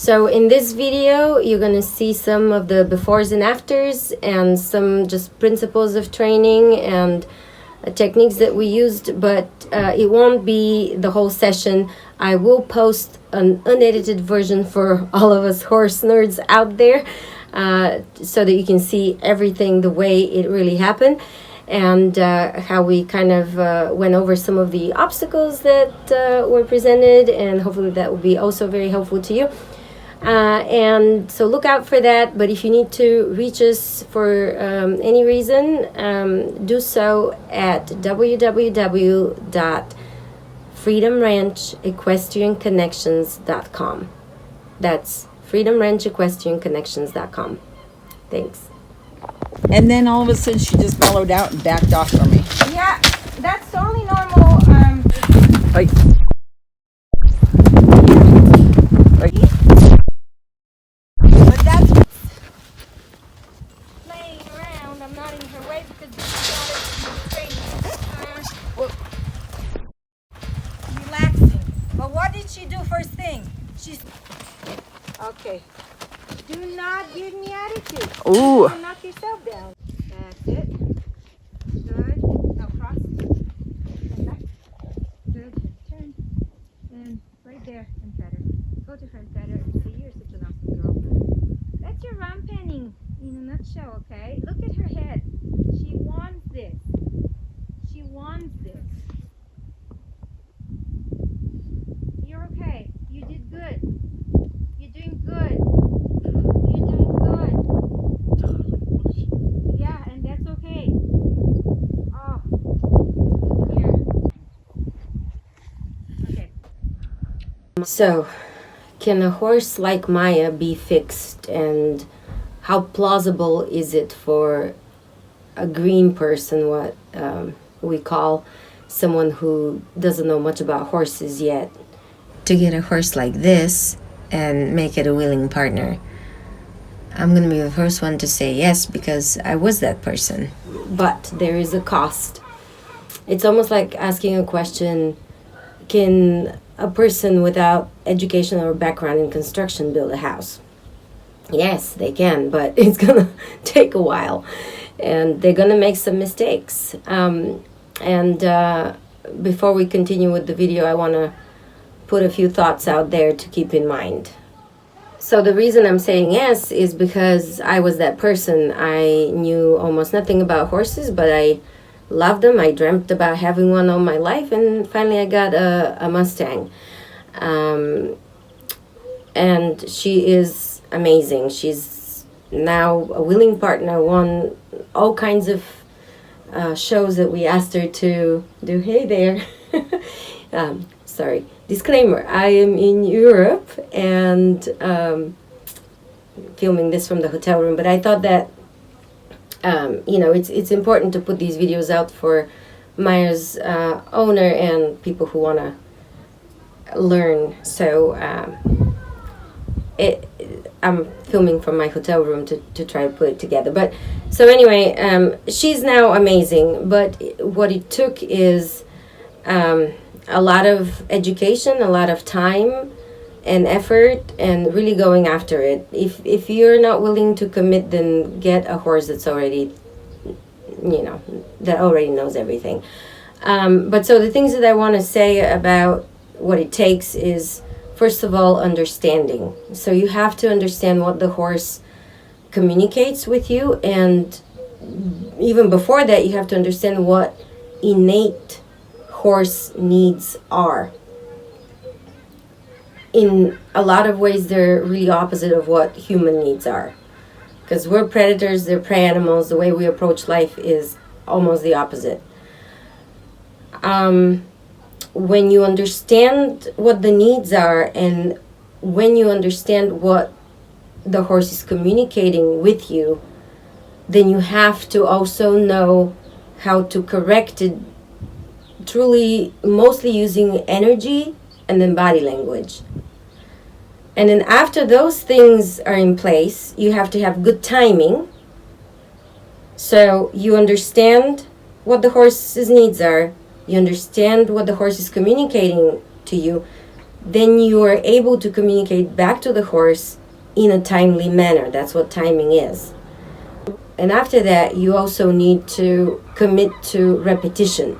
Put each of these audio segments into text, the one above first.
So in this video, you're gonna see some of the befores and afters and some just principles of training and techniques that we used, but it won't be the whole session. I will post an unedited version for all of us horse nerds out there, so that you can see everything the way it really happened, and how we kind of went over some of the obstacles that were presented, and hopefully that will be also very helpful to you. And so look out for that. But if you need to reach us for any reason, do so at www.freedomranchequestrianconnections.com. That's freedomranchequestrianconnections.com. Thanks. And then all of a sudden she just mellowed out and backed off from me. Yeah, that's totally normal. Like, But that's playing around. I'm not in her way because this is not relaxing. But what did she do first thing? She's okay. Do not give me attitude. ooh. You'll knock yourself down. That's it. Good. Now cross. And back. Good. Turn. And right there and pet her. Go to her and pet her and say, "You're such an awesome girl." That's your rump panning in a nutshell, okay? Look at her head. She wants this. She wants this. You're okay. You did good. You're doing good. You're doing good. Yeah, and that's okay. Oh, here. Okay. So, can a horse like Miya be fixed, and how plausible is it for a green person, what we call someone who doesn't know much about horses yet, to get a horse like this and make it a willing partner? I'm gonna be the first one to say yes, because I was that person. But there is a cost. It's almost like asking a question, can a person without education or background in construction build a house? Yes, they can, but it's gonna take a while, and they're gonna make some mistakes. Before we continue with the video, I want to put a few thoughts out there to keep in mind. So the reason I'm saying yes is because I was that person. I knew almost nothing about horses, but I loved them. I dreamt about having one all my life, and finally I got a Mustang. And she is amazing. She's now a willing partner, won all kinds of shows that we asked her to do. Hey there. Sorry. Disclaimer, I am in Europe and filming this from the hotel room, but I thought that it's important to put these videos out for Miya's owner and people who want to learn. So I'm filming from my hotel room to try to put it together. But so anyway, she's now amazing, but what it took is a lot of education, a lot of time and effort, and really going after it. If you're not willing to commit, then get a horse that's already, that already knows everything. But so the things that I want to say about what it takes is, first of all, understanding. So you have to understand what the horse communicates with you, and even before that, you have to understand what innate horse needs are. In a lot of ways, they're really opposite of what human needs are, because we're predators, they're prey animals. The way we approach life is almost the opposite. When you understand what the needs are, and when you understand what the horse is communicating with you, then you have to also know how to correct it, truly, mostly using energy and then body language. And then after those things are in place, you have to have good timing. So you understand what the horse's needs are, you understand what the horse is communicating to you, then you are able to communicate back to the horse in a timely manner. That's what timing is. And after that, you also need to commit to repetition.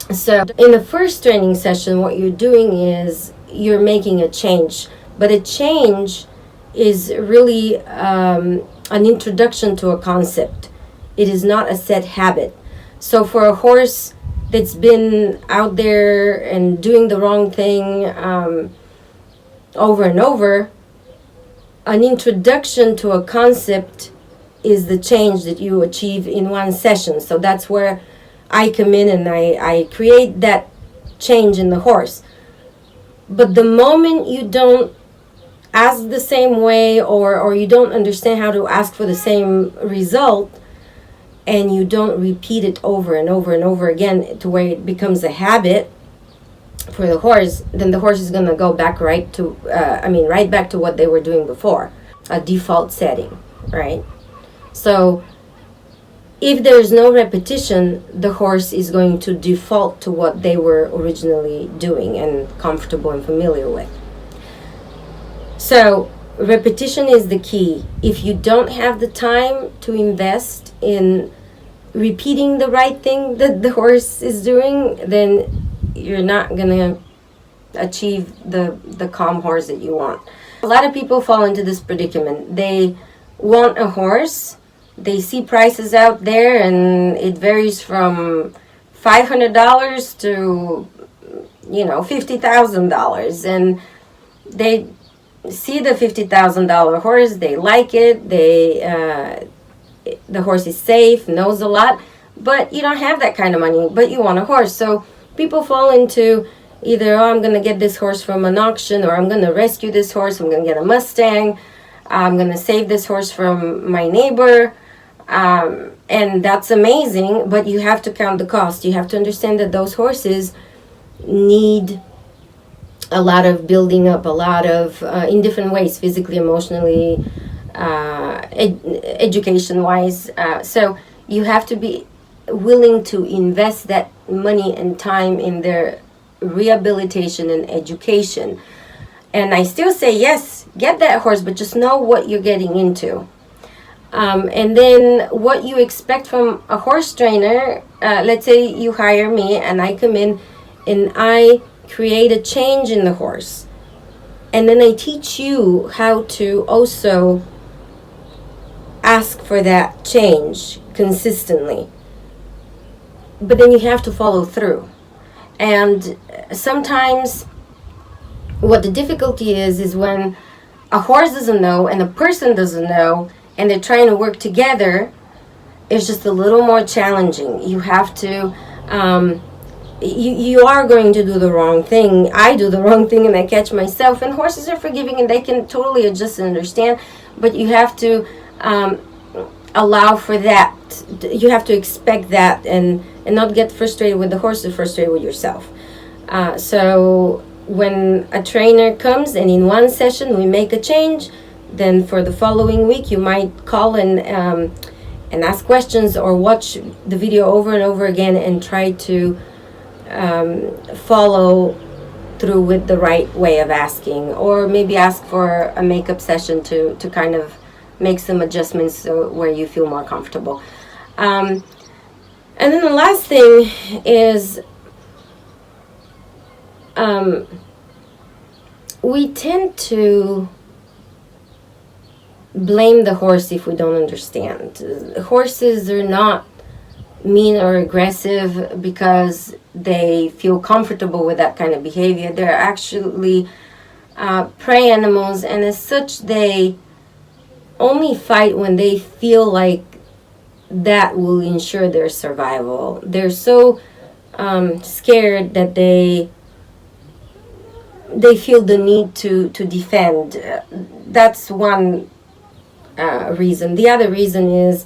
So in the first training session, what you're doing is you're making a change, but a change is really an introduction to a concept. It is not a set habit. So for a horse that's been out there and doing the wrong thing over and over, an introduction to a concept is the change that you achieve in one session. So that's where I come in and I create that change in the horse. But the moment you don't ask the same way, or you don't understand how to ask for the same result, and you don't repeat it over and over and over again to where it becomes a habit for the horse, then the horse is going to go back right back to what they were doing before, a default setting, right? So if there's no repetition, the horse is going to default to what they were originally doing and comfortable and familiar with. So repetition is the key. If you don't have the time to invest in repeating the right thing that the horse is doing, then you're not going to achieve the calm horse that you want. A lot of people fall into this predicament. They want a horse. They see prices out there, and it varies from $500 to, $50,000. And they see the $50,000 horse, they like it, the horse is safe, knows a lot, but you don't have that kind of money, but you want a horse. So people fall into either, I'm going to get this horse from an auction, or I'm going to rescue this horse, I'm going to get a Mustang, I'm going to save this horse from my neighbor, and that's amazing, but you have to count the cost. You have to understand that those horses need a lot of building up, a lot of, in different ways, physically, emotionally, education-wise. So you have to be willing to invest that money and time in their rehabilitation and education. And I still say, yes, get that horse, but just know what you're getting into. And then what you expect from a horse trainer, let's say you hire me and I come in and I create a change in the horse. And then I teach you how to also ask for that change consistently. But then you have to follow through. And sometimes what the difficulty is when a horse doesn't know and a person doesn't know and they're trying to work together, it's just a little more challenging. You have to, you are going to do the wrong thing. I do the wrong thing and I catch myself. And horses are forgiving and they can totally adjust and understand. But you have to allow for that. You have to expect that and not get frustrated with the horse, or frustrated with yourself. So when a trainer comes and in one session we make a change, then for the following week you might call and ask questions or watch the video over and over again and try to follow through with the right way of asking, or maybe ask for a makeup session to kind of make some adjustments where you feel more comfortable. And then the last thing is we tend to blame the horse if we don't understand. Horses are not mean or aggressive because they feel comfortable with that kind of behavior. They're actually prey animals, and as such they only fight when they feel like that will ensure their survival. They're so scared that they feel the need to defend. That's one reason. The other reason is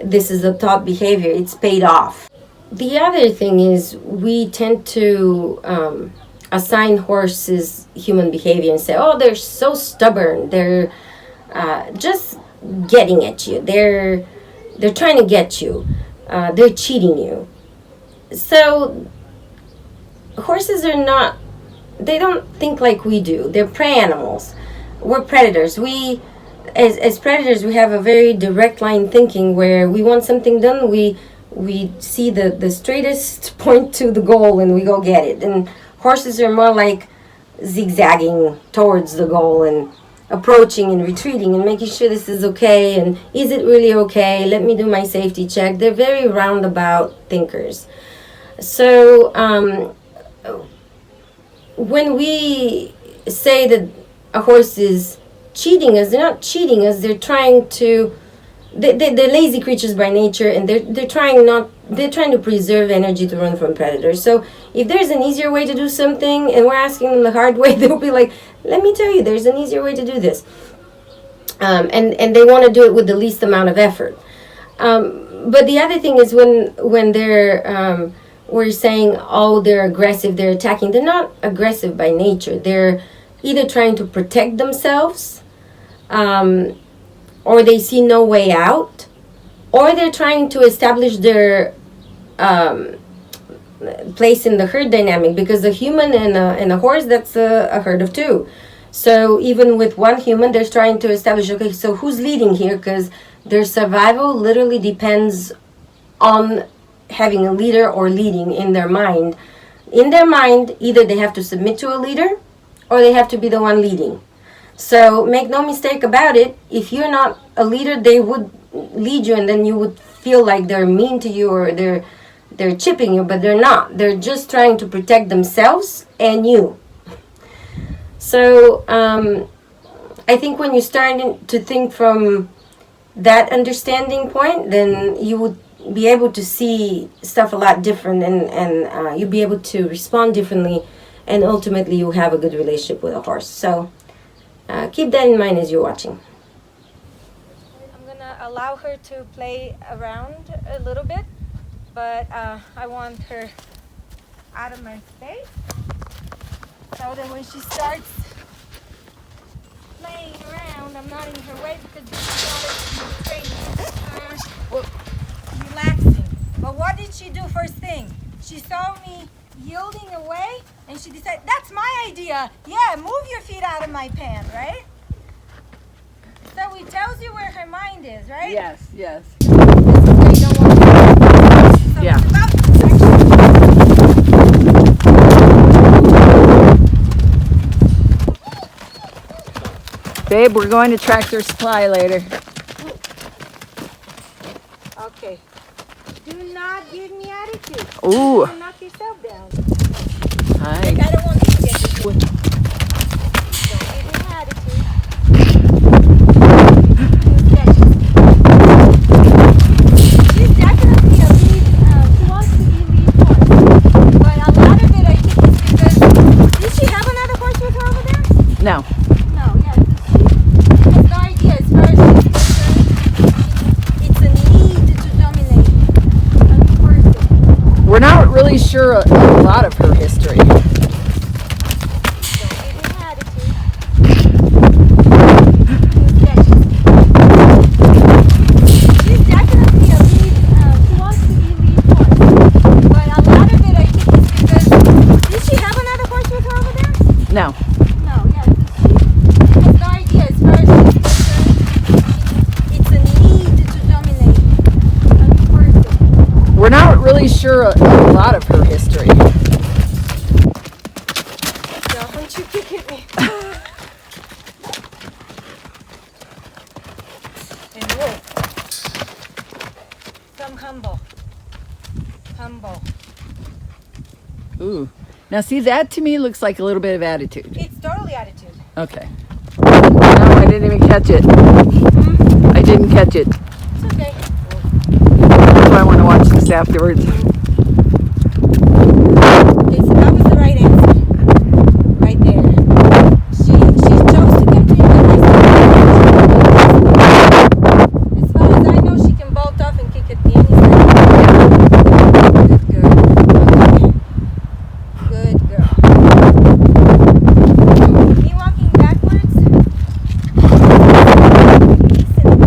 this is a taught behavior. It's paid off. The other thing is we tend to assign horses human behavior and say, oh, they're so stubborn. They're just getting at you. They're trying to get you. They're cheating you. So horses are not they don't think like we do. They're prey animals. We're predators. We, as predators, we have a very direct line thinking where we want something done. We see the straightest point to the goal and we go get it. And horses are more like zigzagging towards the goal and approaching and retreating and making sure this is okay and is it really okay, let me do my safety check. They're very roundabout thinkers. So when we say that a horse is cheating us, they're not cheating us, they're trying to, they're lazy creatures by nature, and they're trying to preserve energy to run from predators. So if there's an easier way to do something and we're asking them the hard way, they'll be like, let me tell you, there's an easier way to do this. And they want to do it with the least amount of effort. But the other thing is when they're, we're saying, oh, they're aggressive, they're attacking. They're not aggressive by nature. They're either trying to protect themselves, or they see no way out, or they're trying to establish their place in the herd dynamic, because a human and a horse, that's a herd of two. So even with one human, they're trying to establish, okay, so who's leading here? Because their survival literally depends on having a leader or leading in their mind. In their mind, either they have to submit to a leader or they have to be the one leading. So make no mistake about it, if you're not a leader, they would lead you and then you would feel like they're mean to you or they're chipping you, but they're not. They're just trying to protect themselves and you. So I think when you start to think from that understanding point, then you would be able to see stuff a lot different, and you'll be able to respond differently, and ultimately you have a good relationship with a horse. So keep that in mind as you're watching. I'm gonna allow her to play around a little bit, but I want her out of my space so that when she starts playing around, I'm not in her way, because this is not relaxing. But what did she do first thing? She saw me yielding away and she decided, that's my idea. Yeah, move your feet out of my pan, right? So it tells you where her mind is, right? Yes, yes. This is where you don't want to go. So Yeah. it's about Babe, we're going to Tractor Supply later. okay. Do not give me attitude. Ooh. You knock yourself down. Hi. I don't want you to get this. Don't give me attitude. She's definitely a lead. She wants to be lead horse. But a lot of it, I think, is because, did she have another horse with her over there? No. No, yeah. She has no idea as far as she's concerned. It's a need to dominate a person. We're not really sure a lot of her history. Don't give me attitude. She's definitely a lead. She wants to be lead horse. But a lot of it, I think, is because, did she have another horse with her over there? No. No, yeah. She has no idea as far as she's concerned. It's a need to dominate a person. We're not really sure a lot of her history. Don't you kick at me. And Wolf. Some humble. Humble. Ooh. Now see, that to me looks like a little bit of attitude. It's totally attitude. Okay. No, I didn't even catch it. I didn't catch it. It's okay. That's why I want to watch this afterwards. Okay, so that was the right answer. Right there. She chose to continue with this. As far as I know, she can bolt off and kick at me anytime. Good girl. Okay. Good girl. Me walking backwards. Listen.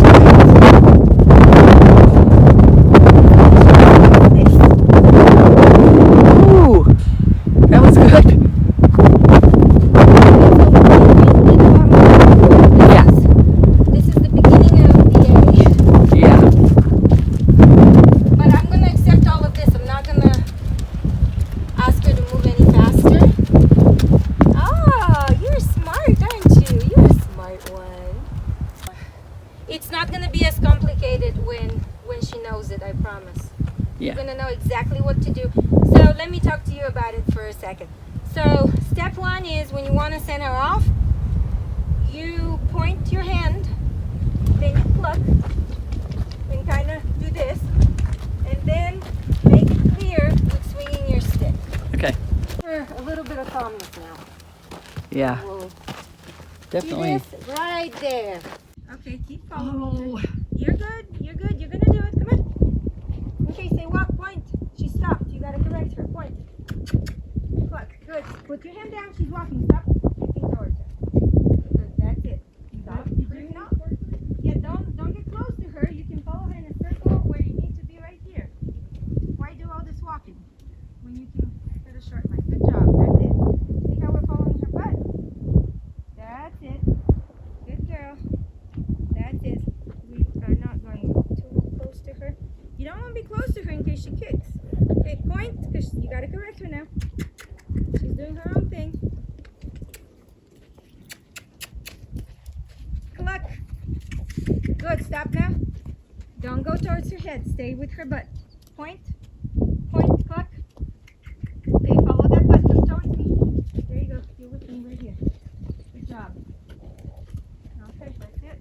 to do. So let me talk to you about it for a second. So step one is when you want to send her off, you point your hand, then you pluck, then kind of do this, and then make it clear with swinging your stick. Okay. For a little bit of calmness now. Yeah. We'll Definitely. do this right there. Okay, keep following. You're good. You're good. You're gonna do it. Come on. Okay, say walk. Point. She stopped. You gotta correct her. Point. Pluck. Good. Put your hand down. She's walking. Stop. Looking towards her. Good. That's it. Stop. You bring it up. Yeah. Don't get close to her. You can follow her in a circle where you need to be right here. Why do all this walking when you can get a short line? Good job. That's it. See how we're following her butt? That's it. Good girl. That's it. We are not going too close to her. You don't want to be close to her in case she kicks. Okay, point, because you got to correct her now. She's doing her own thing. Cluck. Good, stop now. Don't go towards her head. Stay with her butt. Point, point, cluck. Okay, follow that butt. Come towards me. There you go. You're with me right here. Good job. Okay, that's it.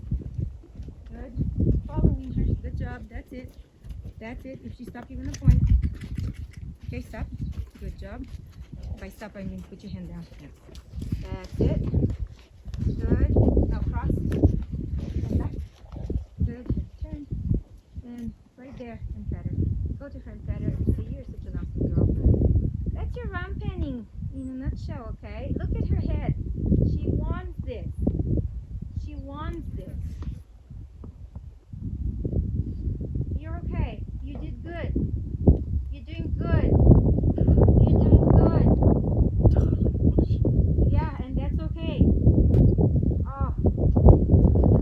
Good. Keep following her. Good job. That's it. That's it. If she stops, you're gonna point. Okay, stop. Good job. By stop, I mean put your hand down. That's it. Good. Now cross. And back. Good. Turn. And right there and pat her. Go to her and pat her and say, "You're such an awesome girl." That's your ram penning in a nutshell, okay? Look at her head. She wants this. She wants this. You're okay. You did good. You're doing good. You're doing good. Yeah, and that's okay. Oh,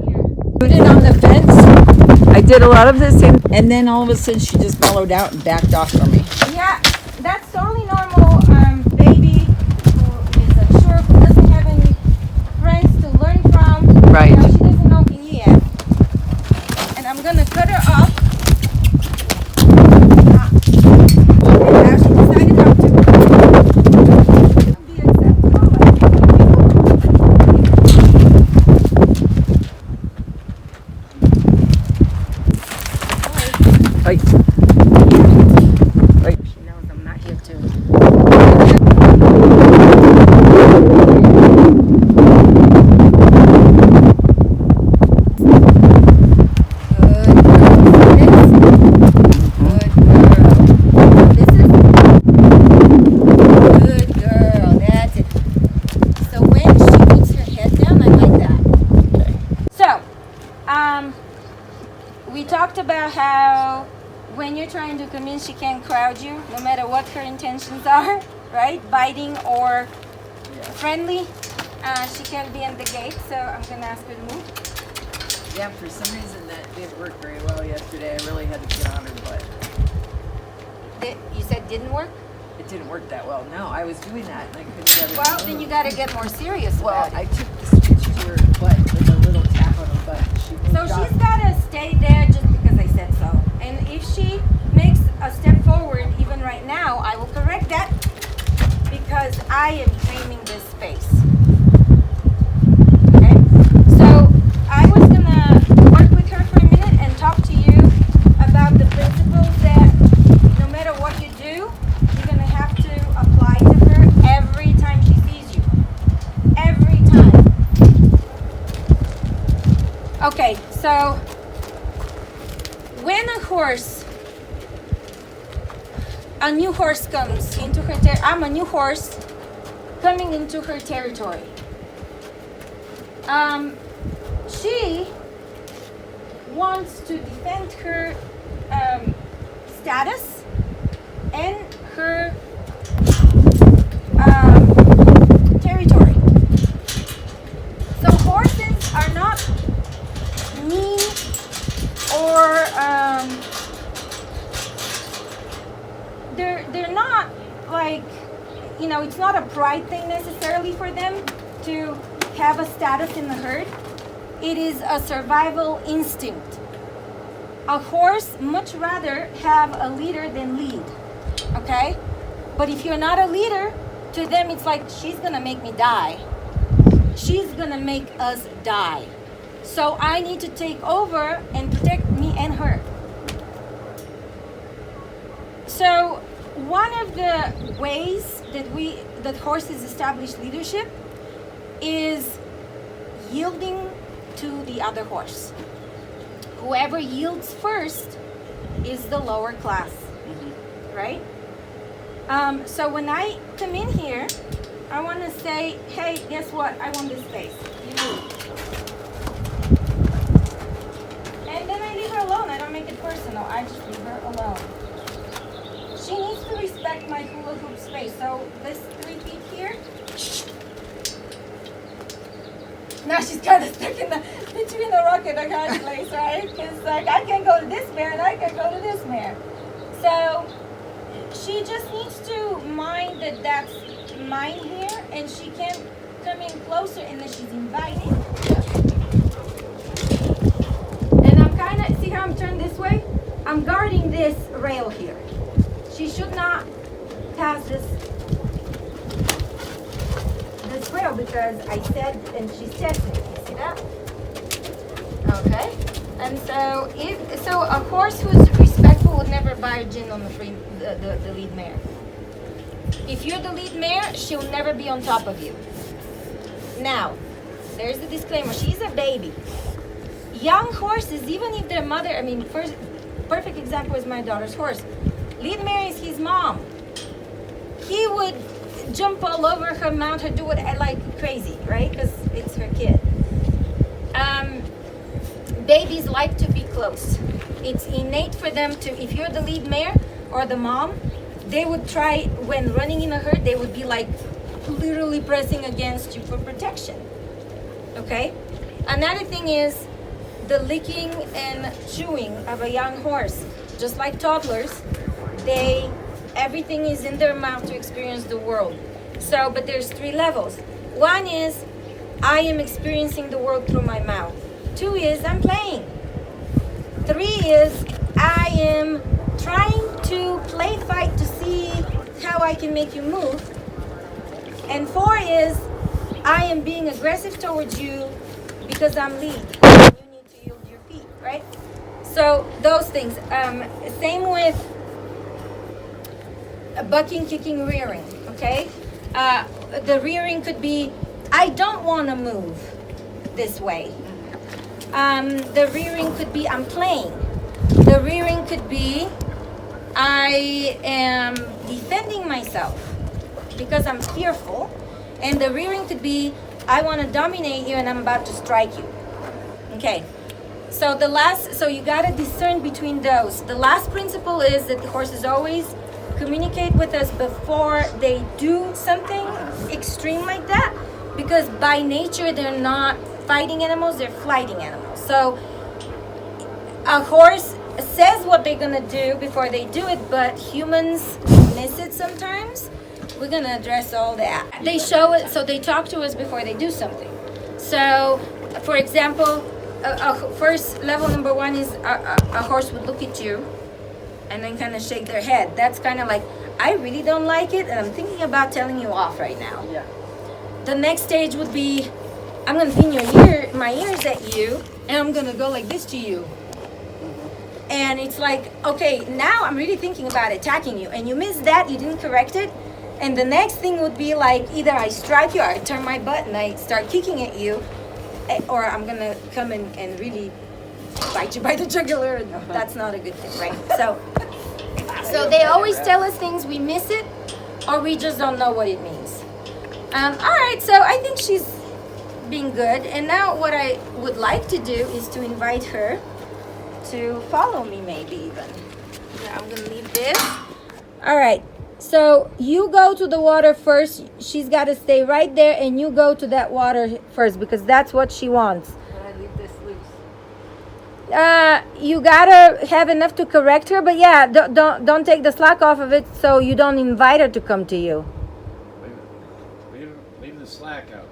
here. Put it on the fence. I did a lot of this, and then all of a sudden she just mellowed out and backed off from me. Yeah, that's totally normal. Baby who is unsure, who doesn't have any friends to learn from. Right. You know, she doesn't know me yet. And I'm gonna cut her off. And now she decided not to. Be acceptable, I think. Right. Right. She knows I'm not here to. We talked about how when you're trying to come in, she can't crowd you, no matter what her intentions are, right? Biting or friendly. She can't be in the gate, so I'm gonna ask her to move. Yeah, for some reason that didn't work very well yesterday. I really had to get on her butt. You said didn't work? It didn't work that well. No, I was doing that and I couldn't get her. Well, then you gotta get more serious Well, about it. I took the switch to her butt with a little tap on her butt. She moved So off. she's gotta stay there just because I said so. And if she makes a step forward, even right now, I will correct that because I am claiming this space. Okay? So I was gonna work with her for a minute and talk to you about the principles that no matter what you do, you're gonna have to apply to her every time she sees you. Every time. Okay, so when a new horse comes into her I'm a new horse coming into her territory. She wants to defend her status and her territory. So horses are not mean or they're not like, you know, it's not a pride thing necessarily for them to have a status in the herd. It is a survival instinct. A horse much rather have a leader than lead. okay? But if you're not a leader, to them it's like, she's gonna make me die. She's gonna make us die. So I need to take over and protect me and her. So one of the ways that horses establish leadership is yielding to the other horse. Whoever yields first is the lower class, right? So when I come in here, I want to say, hey, guess what? I want this space. You move. And then I leave her alone. I don't make it personal. I just leave her alone. She needs to respect my hula hoop space. So this 3 feet here. Now she's kind of stuck in between the rock and the hard place, right? Because like I can go to this mare and I can go to this mare. So she just needs to mind that that's mine here, and she can come in closer, and then she's inviting. And I'm kind of, see how I'm turned this way? I'm guarding this rail here. She should not pass this rail because I said, and she's testing. You see that? Okay. And so a horse who's respectful would never buy a gin on the lead mare. If you're the lead mare, she'll never be on top of you. Now, there's the disclaimer. She's a baby. Young horses, even if their mother, first perfect example is my daughter's horse. Lead mare is his mom. He would jump all over her, mount her, do it like crazy, right? Because it's her kid. Babies like to be close. It's innate for them to, if you're the lead mare or the mom, they would try, when running in a herd, they would be like literally pressing against you for protection. Okay? Another thing is the licking and chewing of a young horse. Just like toddlers, everything is in their mouth to experience the world. So, but there's 3 levels. 1 is, I am experiencing the world through my mouth. 2 is, I'm playing. 3 is, I am trying to play fight to see how I can make you move. And 4 is, I am being aggressive towards you because I'm lead. You need to yield your feet, right? So those things. Same with bucking, kicking, rearing, okay? The rearing could be, I don't want to move this way. The rearing could be, I'm playing. The rearing could be, I am defending myself because I'm fearful. And the rearing could be, I want to dominate you and I'm about to strike you. Okay. So you got to discern between those. The last principle is that the horses always communicate with us before they do something extreme like that, because by nature they're not fighting animals, they're flighting animals. So a horse says what they're gonna do before they do it, but humans miss it sometimes. We're gonna address all that. They show it, so they talk to us before they do something. So for example, first level number 1 is a horse would look at you and then kind of shake their head. That's kind of like, I really don't like it and I'm thinking about telling you off right now. Yeah. The next stage would be, I'm going to pin my ears at you and I'm going to go like this to you. And it's like, okay, now I'm really thinking about attacking you. And you missed that, you didn't correct it. And the next thing would be like, either I strike you or I turn my butt and I start kicking at you, or I'm going to come and really bite you by the jugular. And that's not a good thing, right? So they always tell us things, we miss it, or we just don't know what it means. All right, so I think she's being good. And now what I would like to do is to invite her to follow me, maybe even. Yeah, I'm gonna leave this. All right, so you go to the water first. She's got to stay right there, and you go to that water first because that's what she wants. When I leave this loose. You gotta have enough to correct her, but yeah, don't take the slack off of it so you don't invite her to come to you. Leave the slack out.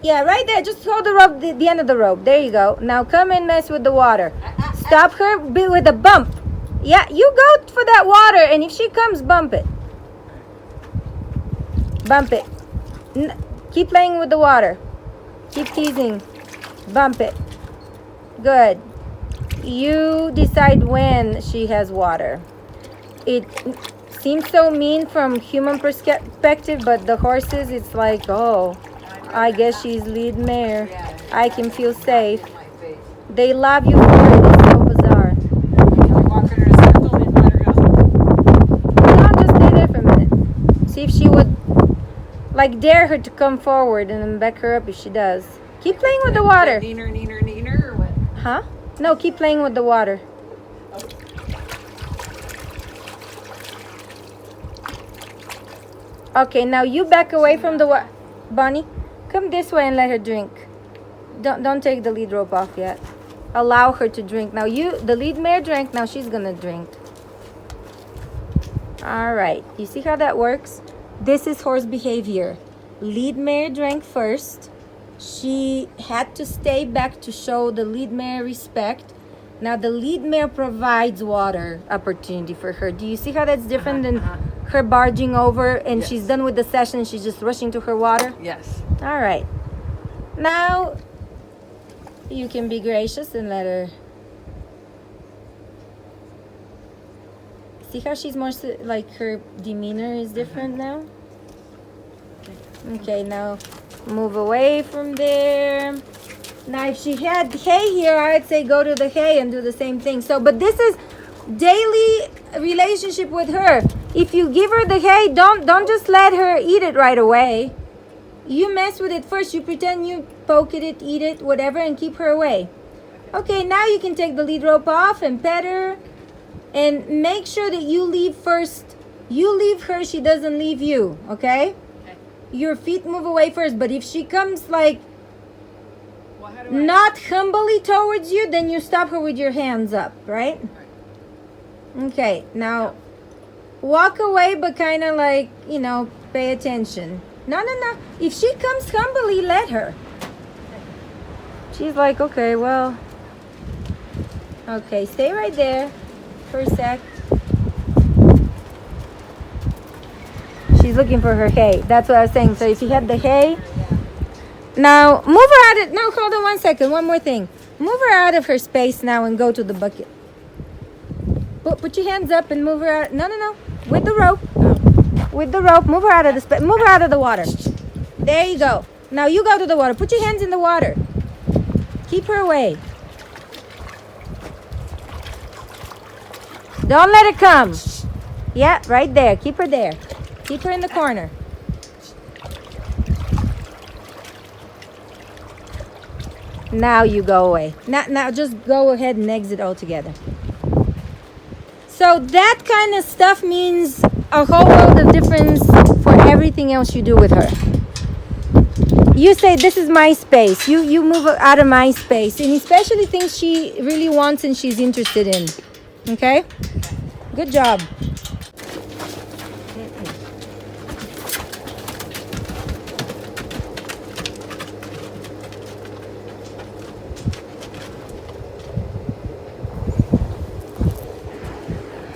Yeah, right there. Just hold the rope, the end of the rope. There you go. Now come and mess with the water. Stop her with a bump. Yeah, you go for that water, and if she comes, bump it. Bump it. Keep playing with the water. Keep teasing. Bump it. Good. You decide when she has water. It seems so mean from human perspective, but the horses, it's like, oh, I guess she's lead mare. I can feel safe. They love you for it. It's so bizarre. No, just stay there for a minute. See if she would, like, dare her to come forward and then back her up if she does. Keep playing with the water. Neener, or what? Huh? No, keep playing with the water. Okay, now you back away from the water. Bonnie, come this way and let her drink. Don't take the lead rope off yet. Allow her to drink. Now the lead mare drank, now she's gonna drink. All right, you see how that works? This is horse behavior. Lead mare drank first. She had to stay back to show the lead mare respect. Now the lead mare provides water opportunity for her. Do you see how that's different than her barging over and she's done with the session, she's just rushing to her water? Yes. All right. Now you can be gracious and let her. See how she's more like her demeanor is different now? Okay, now move away from there. Now if she had hay here, I would say go to the hay and do the same thing. So, but this is daily relationship with her. If you give her the hay, don't just let her eat it right away. You mess with it first. You pretend you poke it, eat it, whatever, and keep her away. Okay, now you can take the lead rope off and pet her. And make sure that you leave first. You leave her, she doesn't leave you, okay? Your feet move away first, but if she comes like not humbly towards you, then you stop her with your hands up, right? Okay, now walk away, but kind of like, pay attention. No. If she comes humbly, let her. She's like, okay, well, okay, stay right there for a sec. She's looking for her hay. That's what I was saying. So if you have the hay, now move her out of, no, hold on 1 second. One more thing. Move her out of her space now and go to the bucket. Put your hands up and move her out. No. With the rope. With the rope. Move her out of the space. Move her out of the water. There you go. Now you go to the water. Put your hands in the water. Keep her away. Don't let her come. Yeah, right there. Keep her there. Keep her in the corner. Now you go away. Now just go ahead and exit altogether. So that kind of stuff means a whole world of difference for everything else you do with her. You say, this is my space. You move out of my space. And especially things she really wants and she's interested in. Okay? Good job.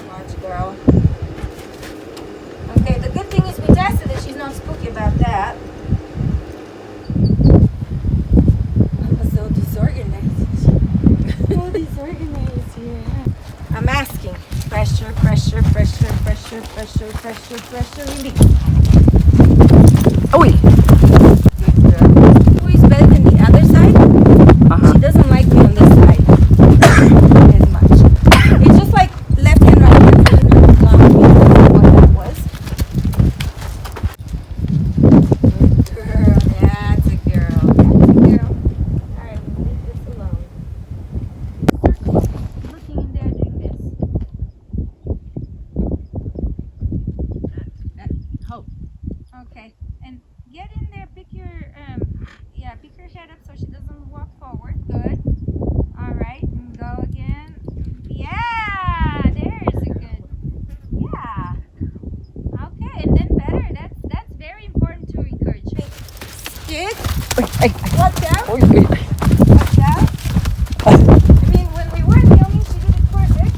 Watch, girl. Okay, the good thing is we tested it. She's not spooky about that. I'm so disorganized. So disorganized here. I'm asking. Pressure, release. Oi. Who is better than the other side? She doesn't like me on this side as much. It's just like left hand, right hand. So you know what that was. Good girl. That's a girl. All right, we'll leave this alone. Looking in there doing this. Hope. Okay, and get in there, pick your head up so she doesn't walk forward. Good. All right, and go again. Yeah, there's a good. Yeah. Okay, and then better. That's very important to encourage. Stick. Watch out. Watch out. I mean, when we were filming, she did it perfect.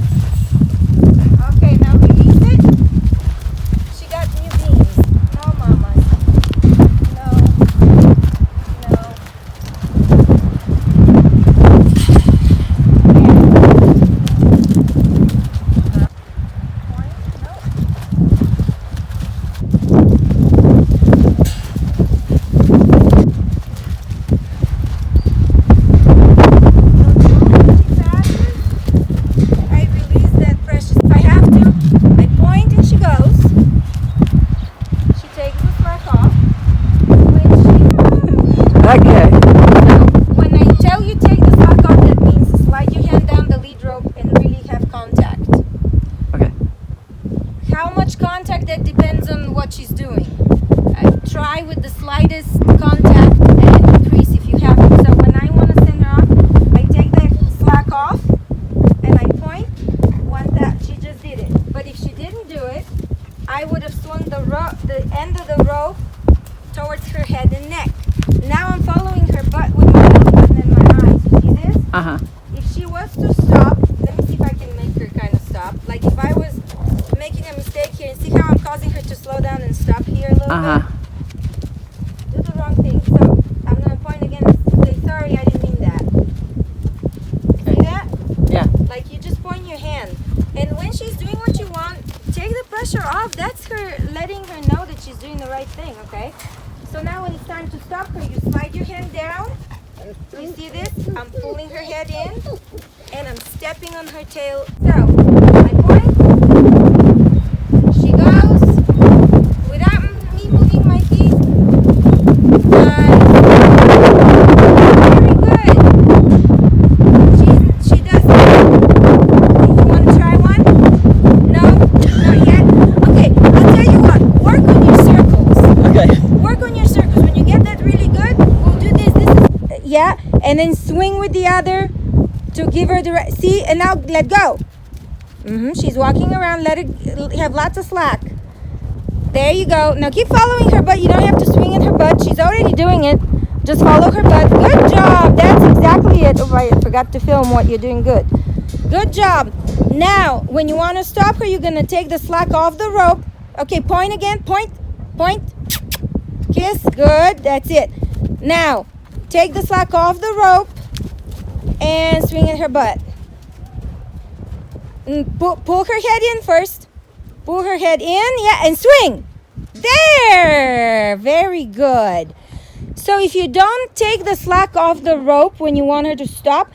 Okay. When I tell you take the slack off, that means slide your hand down the lead rope and really have contact. Okay. How much contact, that depends on what she's doing. Try with the slightest contact and increase if you have to. So when I want to send her off, I take the slack off and I point. One tap, she just did it. But if she didn't do it, I would have swung the end of the rope towards her head and neck. Now I'm following her butt with my belly button and my eyes. You see this? Uh-huh. If she was to stop, let me see if I can make her kind of stop. Like if I was making a mistake here, and see how I'm causing her to slow down and stop here a little Uh-huh. bit? Do the wrong thing. So I'm going to point again and say, sorry, I didn't mean that. See that? Yeah. Like you just point your hand. And when she's doing what you want, take the pressure off. That's her letting her know that she's doing the right thing, okay? So now when it's time to stop her, you slide your hand down. You see this? I'm pulling her head in and I'm stepping on her tail. So I point. She goes without me moving my feet. Very good. She does it. You want to try one? No? Not yet? Okay, I'll tell you what. Work on your circles. Okay. Work on your circles. When you get that really good, we'll do this. This is, yeah, and then swing with the other to give her the right. See, and now let go. She's walking around. Let it have lots of slack. There you go. Now keep following her butt. You don't have to swing in her butt. She's already doing it. Just follow her butt. Good job. That's exactly it. Oh, I forgot to film what you're doing. Good. Good job. Now, when you want to stop her, you're going to take the slack off the rope. Okay, point again. Point. Point. Kiss. Good. That's it. Now, take the slack off the rope and swing in her butt. Pull her head in first. Pull her head in, yeah, and swing. There, very good. So if you don't take the slack off the rope when you want her to stop,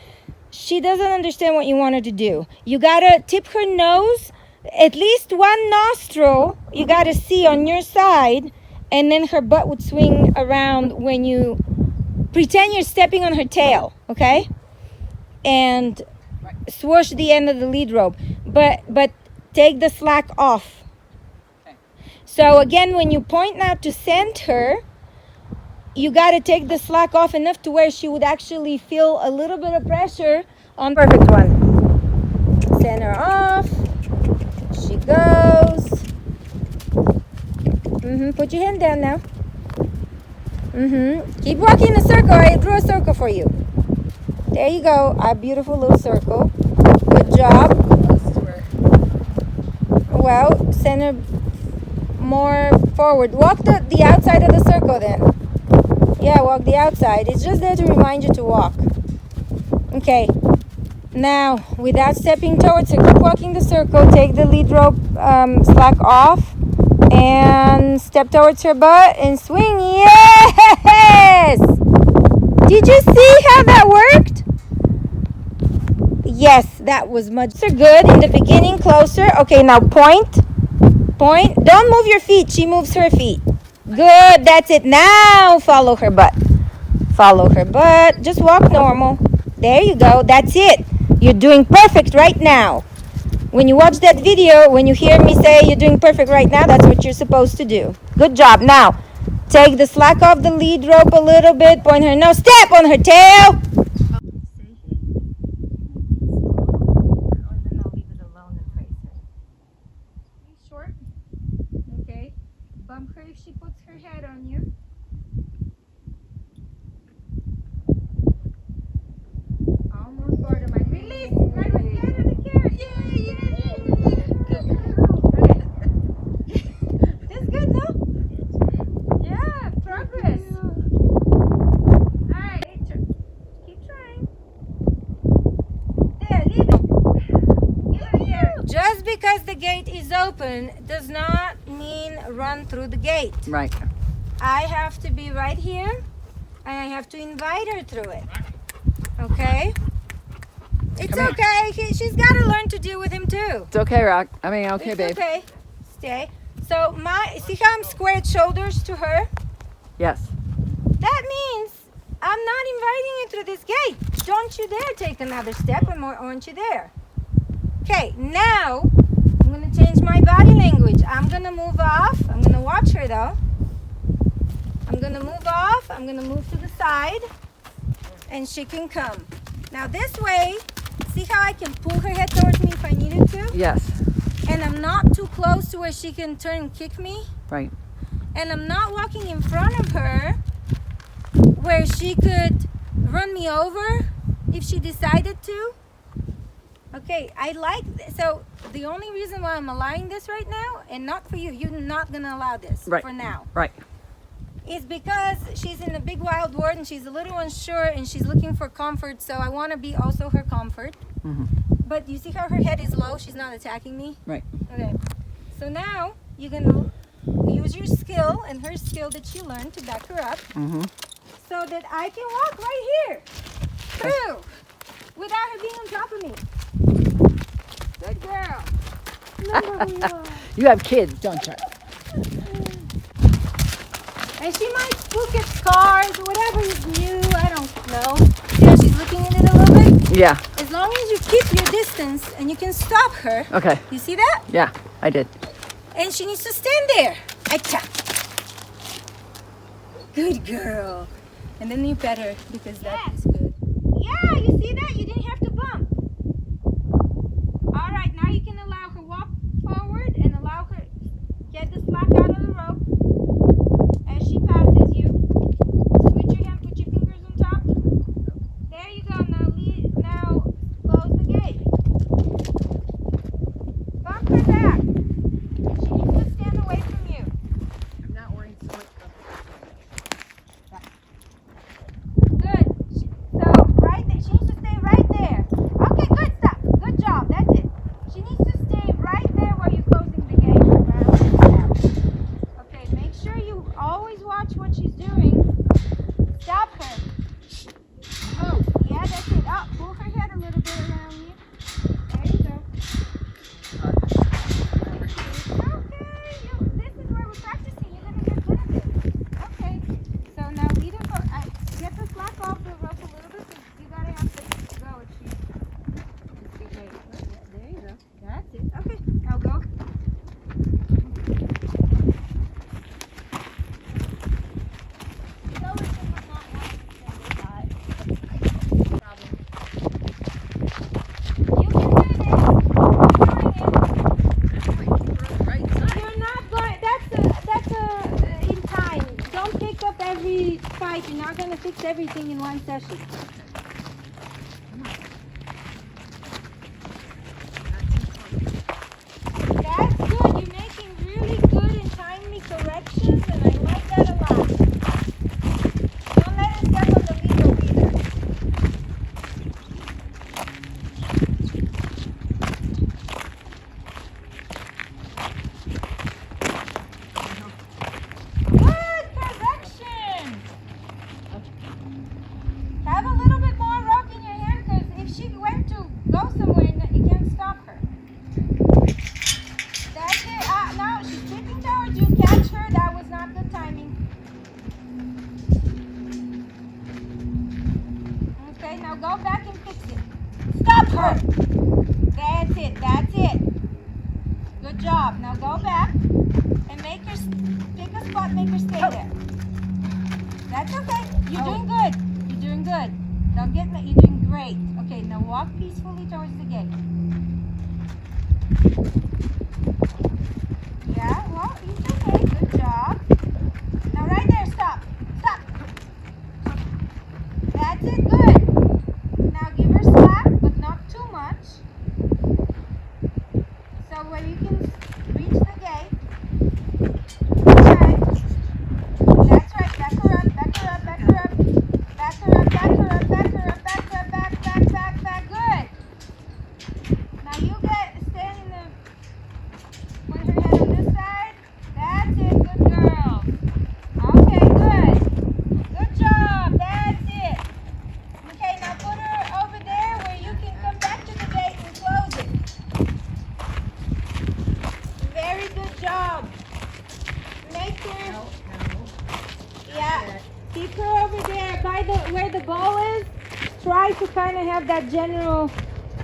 she doesn't understand what you want her to do. You gotta tip her nose, at least one nostril, you gotta see on your side, and then her butt would swing around when you pretend you're stepping on her tail, okay? And swoosh the end of the lead rope, but take the slack off. Okay. So again, when you point now to send her, you got to take the slack off enough to where she would actually feel a little bit of pressure on. Perfect one. Send her off. She goes. Put your hand down now. Keep walking in a circle. I drew a circle for you. There you go. A beautiful little circle. Good job. Well, send her more forward. Walk the outside of the circle then. Yeah, walk the outside. It's just there to remind you to walk. Okay. Now, without stepping towards her, keep walking the circle. Take the lead rope slack off and step towards her butt and swing. Yes! Did you see how that worked? Yes, that was much good. In the beginning, closer. Okay, now point. Point. Don't move your feet. She moves her feet. Good. That's it. Now follow her butt. Follow her butt. Just walk normal. There you go. That's it. You're doing perfect right now. When you watch that video, when you hear me say you're doing perfect right now, that's what you're supposed to do. Good job. Now, take the slack off the lead rope a little bit. Point her nose. Step on her tail. Short. Okay. Bump her if she puts her head on you. Almost borderline. Release. Right, right. Get her the carrot. Yeah. Good girl. Okay. That's good, no? Yeah, progress. Alright, keep trying. There, leave it. Give her the carrot. Just because the gate is open does not mean run through the gate. Right. I have to be right here and I have to invite her through it. Okay? It's okay. She's got to learn to deal with him too. It's okay, Rock. I mean, okay, It's babe. okay. Stay. So see how I'm squared shoulders to her? Yes. That means I'm not inviting you through this gate. Don't you dare take another step, or aren't you there? Okay, now I'm gonna change my body language. I'm gonna move off. I'm gonna watch her though. I'm gonna move off. I'm gonna move to the side, and she can come. Now this way, see how I can pull her head towards me if I needed to? Yes. And I'm not too close to where she can turn and kick me. Right. And I'm not walking in front of her where she could run me over if she decided to. Okay, I like so the only reason why I'm allowing this right now, and not for you, you're not gonna allow this for now. Right. Is because she's in the big wild world and she's a little unsure and she's looking for comfort, so I want to be also her comfort. Mm-hmm. But you see how her head is low? She's not attacking me? Right. Okay. So now you're going to use your skill and her skill that she learned to back her up Mm-hmm. so that I can walk right here through without her being on top of me. Good girl. Remember who you are. You have kids, don't you? And she might spook at cars or whatever is new. I don't know. Yeah, she's looking at it a little bit. Yeah. As long as you keep your distance and you can stop her. Okay. You see that? Yeah, I did. And she needs to stand there. Acha. Good girl. And then you pet her because that is good. Yeah, you see that? You didn't have to bump. All right, now you can allow her walk forward and allow her get the slack out of the rope. As she passes you, switch your hand, put your fingers on top. There you go. Now close the gate. Bump her back. She needs to stand away from you. I'm not worrying so much Good. So right there, she needs to stay right there. Okay, good stuff. Good job. That's it. She needs to stay right there while you're closing the gate. Okay, make sure you always watch what she's doing. Stop her. Oh, yeah, that's it. Oh, pull her head a little bit around you. There you go. Okay, this is where we're practicing. You're gonna get good at this. Okay. So now lead her. Get the slack off the rope a little bit. You gotta have places to go. There you go. That's it. Okay. Now go. You're not going to fix everything in one session. That's good. You're making really good and timely corrections, and I like that a lot. Don't let it step on the needle either. Good correction. Have a little bit more rope in your hand, because if she went to go somewhere, you can't stop her. That's it. Now she's kicking towards you. Catch her. That was not good timing. Okay, now go back and fix it. Stop her. That's it. That's it. Good job. Now go back and make her pick a spot. Make her stay there. That's okay. You're doing good. You're doing good. Don't get me. You're doing great. Okay, now walk peacefully towards the gate. Yeah, well, it's okay. Good job. Now right there, stop. Stop. That's it. Good. Now give her slack, but not too much. So where you can reach the gate. Right. That's right. Back her up. Back her up. Back her up. Back her up. Back her up. Back her up. Back her up. Back. Good. Now you stand in the. Put her head on this side. That's it. Good girl. Okay. Good. Good job. That's it. Okay. Now put her over there where you can come back to the gate and close it. Very good job. Make her. Yeah. Keep her over there by by where the ball is, try to kind of have that general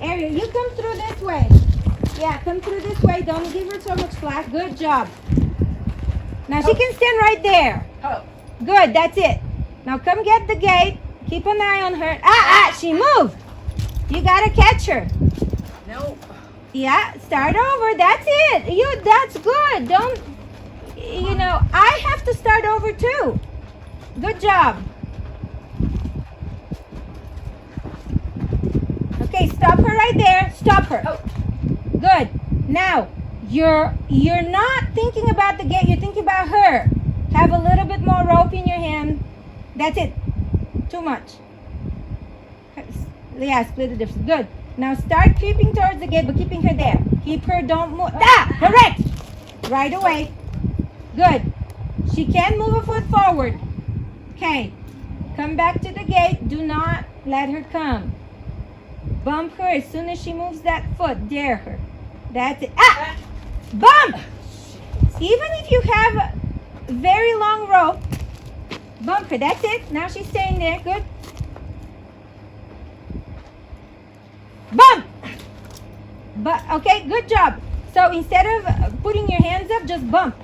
area. You come through this way. Yeah, come through this way. Don't give her so much slack. Good job. Now she can stand right there. Oh. Good, that's it. Now come get the gate. Keep an eye on her. She moved. You gotta catch her. No. Yeah, start over. That's it. That's good. Don't, I have to start over too. Good job. Okay, stop her right there. Stop her. Oh. Good. Now, you're not thinking about the gate. You're thinking about her. Have a little bit more rope in your hand. That's it. Too much. Yeah, split the difference. Good. Now start creeping towards the gate, but keeping her there. Keep her, don't move. Correct. Right away. Good. She can move a foot forward. Okay. Come back to the gate. Do not let her come. Bump her as soon as she moves that foot. Dare her. That's it. Bump! Even if you have a very long rope, bump her. That's it. Now she's staying there. Good. Bump! But okay, good job. So instead of putting your hands up, just bump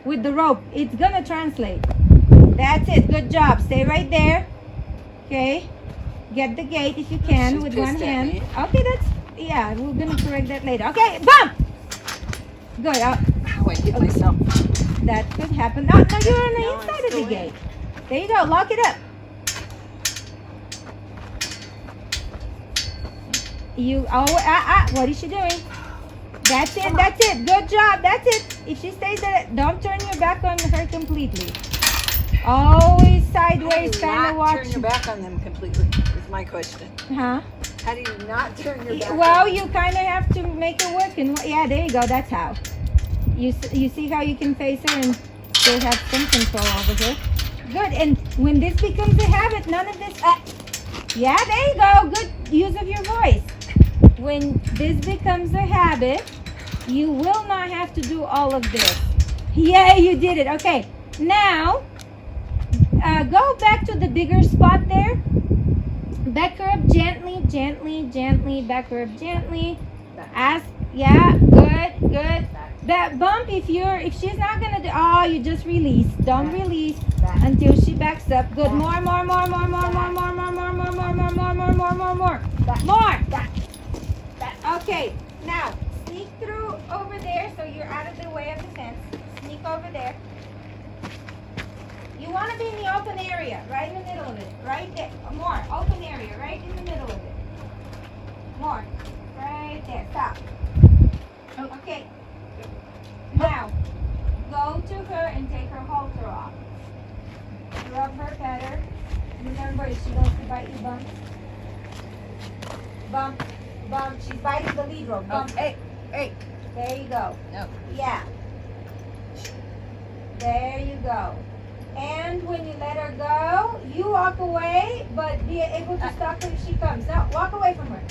with the rope. It's gonna translate. That's it. Good job. Stay right there. Okay. Get the gate if you can. She's with one pissed at hand. me. Okay, we're gonna correct that later. Okay, bump! Good. Oh, I hit myself. That could happen. No, you're on the No, I'm inside of still the in. gate. There you go. Lock it up. What is she doing? That's it. That's it. Good job. That's it. If she stays there, don't turn your back on her completely. Always sideways, kind of watch. Turn your back on them completely. Is my question. Huh? How do you not turn your back? Well, on you kind of have to make it work. And yeah, there you go. That's how. You see how you can face her and still have some control over her. Good. And when this becomes a habit, none of this. Yeah, there you go. Good use of your voice. When this becomes a habit, you will not have to do all of this. Yeah, you did it. Okay. Now, go back to the bigger spot there. Back her up gently, gently, gently. Back her up gently. Ask. Yeah. Good. That bump. If she's not gonna do. You just release. Don't release until she backs up. Good. More. Okay. Now sneak through over there so you're out of the way of the fence. Sneak over there. You want to be in the open area, right in the middle of it. Right there. More. Open area, right in the middle of it. More. Right there. Stop. Okay. Now, go to her and take her halter off. Rub her better. Remember, if she wants to bite you, bump. She's biting the lead rope. Bump. Hey. There you go. No. Yeah. There you go. And when you let her go, you walk away, but be able to stop her if she comes. Now, walk away from her.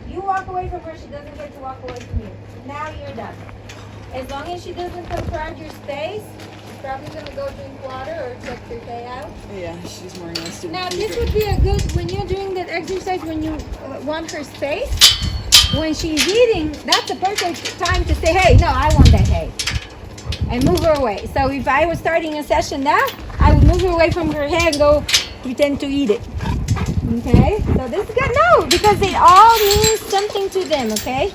You walk away from her, she doesn't get to walk away from you. Now you're done. As long as she doesn't confront your space, she's probably going to go drink water or check her day out. Yeah, she's more nice to Now, this would be a good, when you're doing that exercise, when you want her space, when she's eating, that's the perfect time to say, hey, no, I want that hay. And move her away. So if I was starting a session now, I would move her away from her hay and go pretend to eat it. Okay? So this is good. No, because it all means something to them, okay?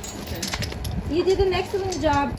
You did an excellent job.